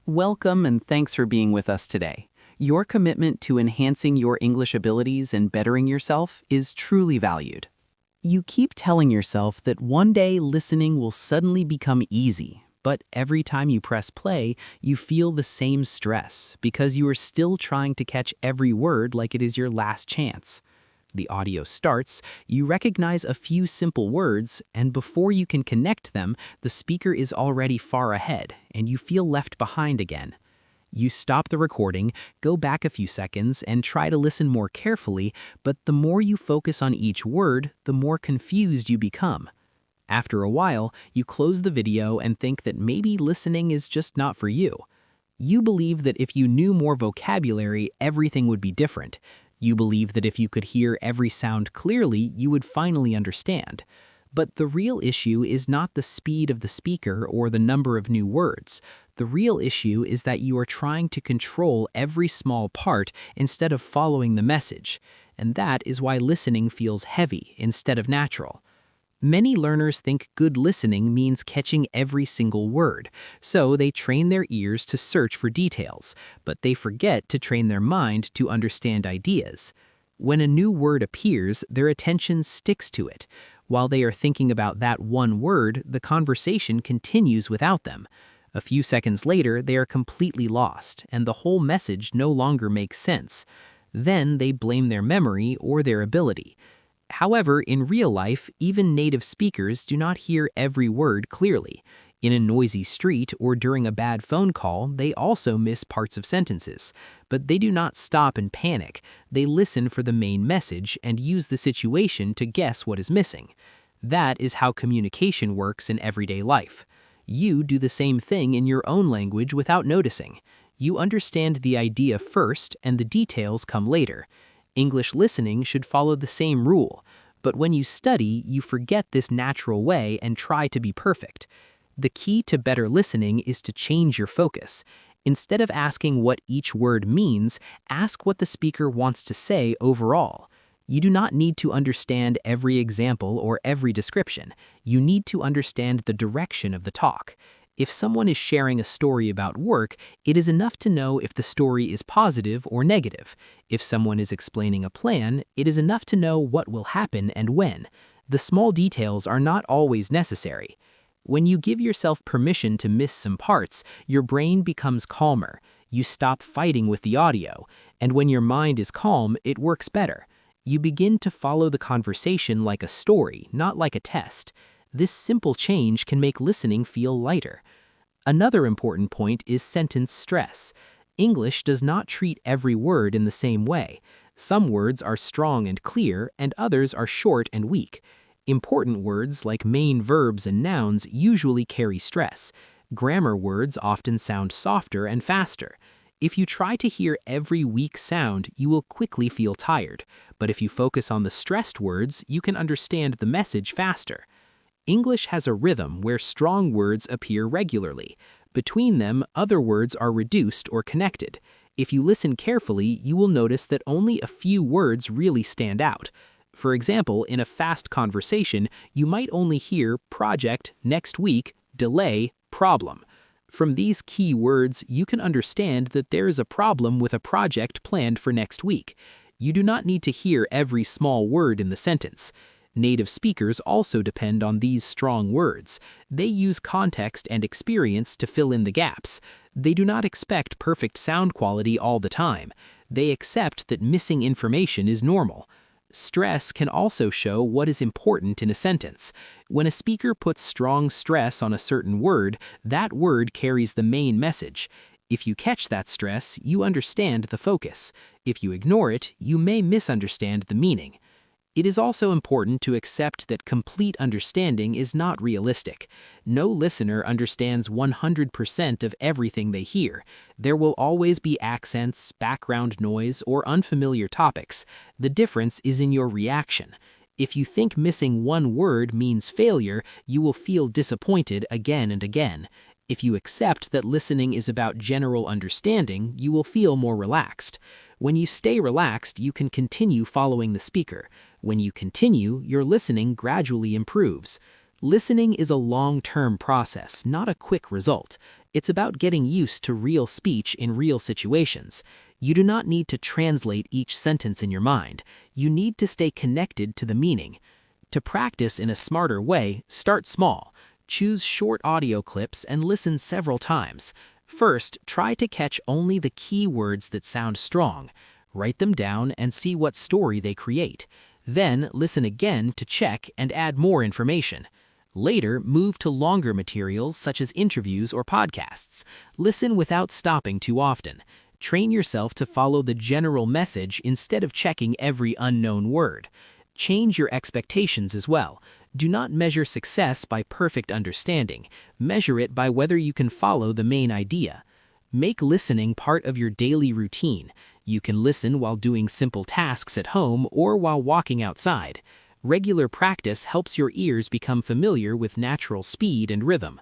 Welcome and thanks for being with us today. Your commitment to enhancing your English abilities and bettering yourself is truly valued. You keep telling yourself that one day listening will suddenly become easy, but every time you press play, you feel the same stress because you are still trying to catch every word like it is your last chance. The audio starts, you recognize a few simple words, and before you can connect them, the speaker is already far ahead, and you feel left behind again. You stop the recording, go back a few seconds, and try to listen more carefully, but the more you focus on each word, the more confused you become. After a while, you close the video and think that maybe listening is just not for you. You believe that if you knew more vocabulary, everything would be different. You believe that if you could hear every sound clearly, you would finally understand. But the real issue is not the speed of the speaker or the number of new words. The real issue is that you are trying to control every small part instead of following the message. And that is why listening feels heavy instead of natural. Many learners think good listening means catching every single word, so they train their ears to search for details, but they forget to train their mind to understand ideas. When a new word appears, their attention sticks to it. While they are thinking about that one word, the conversation continues without them. A few seconds later, they are completely lost, and the whole message no longer makes sense. Then they blame their memory or their ability. However, in real life, even native speakers do not hear every word clearly. In a noisy street or during a bad phone call, they also miss parts of sentences. But they do not stop and panic. They listen for the main message and use the situation to guess what is missing. That is how communication works in everyday life. You do the same thing in your own language without noticing. You understand the idea first and the details come later. English listening should follow the same rule, but when you study, you forget this natural way and try to be perfect. The key to better listening is to change your focus. Instead of asking what each word means, ask what the speaker wants to say overall. You do not need to understand every example or every description. You need to understand the direction of the talk. If someone is sharing a story about work, it is enough to know if the story is positive or negative. If someone is explaining a plan, it is enough to know what will happen and when. The small details are not always necessary. When you give yourself permission to miss some parts, your brain becomes calmer. You stop fighting with the audio, and when your mind is calm, it works better. You begin to follow the conversation like a story, not like a test. This simple change can make listening feel lighter. Another important point is sentence stress. English does not treat every word in the same way. Some words are strong and clear, and others are short and weak. Important words like main verbs and nouns usually carry stress. Grammar words often sound softer and faster. If you try to hear every weak sound, you will quickly feel tired. But if you focus on the stressed words, you can understand the message faster. English has a rhythm where strong words appear regularly. Between them, other words are reduced or connected. If you listen carefully, you will notice that only a few words really stand out. For example, in a fast conversation, you might only hear project, next week, delay, problem. From these key words, you can understand that there is a problem with a project planned for next week. You do not need to hear every small word in the sentence. Native speakers also depend on these strong words. They use context and experience to fill in the gaps. They do not expect perfect sound quality all the time. They accept that missing information is normal. Stress can also show what is important in a sentence. When a speaker puts strong stress on a certain word, that word carries the main message. If you catch that stress, you understand the focus. If you ignore it, you may misunderstand the meaning. It is also important to accept that complete understanding is not realistic. No listener understands 100% of everything they hear. There will always be accents, background noise, or unfamiliar topics. The difference is in your reaction. If you think missing one word means failure, you will feel disappointed again and again. If you accept that listening is about general understanding, you will feel more relaxed. When you stay relaxed, you can continue following the speaker. When you continue, your listening gradually improves. Listening is a long-term process, not a quick result. It's about getting used to real speech in real situations. You do not need to translate each sentence in your mind. You need to stay connected to the meaning. To practice in a smarter way, start small. Choose short audio clips and listen several times. First, try to catch only the key words that sound strong. Write them down and see what story they create. Then, listen again to check and add more information. Later, move to longer materials such as interviews or podcasts. Listen without stopping too often. Train yourself to follow the general message instead of checking every unknown word. Change your expectations as well. Do not measure success by perfect understanding. Measure it by whether you can follow the main idea. Make listening part of your daily routine. You can listen while doing simple tasks at home or while walking outside. Regular practice helps your ears become familiar with natural speed and rhythm.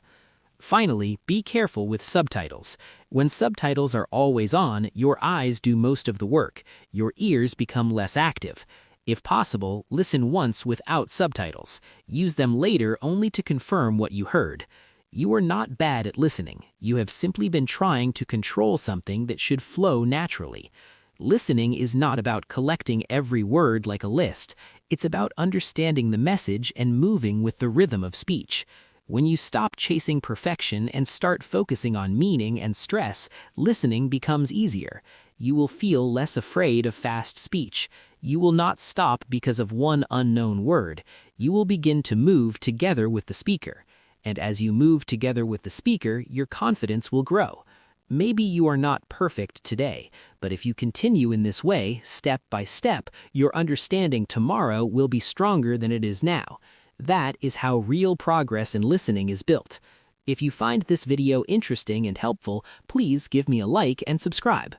Finally, be careful with subtitles. When subtitles are always on, your eyes do most of the work. Your ears become less active. If possible, listen once without subtitles. Use them later only to confirm what you heard. You are not bad at listening. You have simply been trying to control something that should flow naturally. Listening is not about collecting every word like a list. It's about understanding the message and moving with the rhythm of speech. When you stop chasing perfection and start focusing on meaning and stress, listening becomes easier. You will feel less afraid of fast speech. You will not stop because of one unknown word. You will begin to move together with the speaker. And as you move together with the speaker, your confidence will grow. Maybe you are not perfect today, but if you continue in this way, step by step, your understanding tomorrow will be stronger than it is now. That is how real progress in listening is built. If you find this video interesting and helpful, please give me a like and subscribe.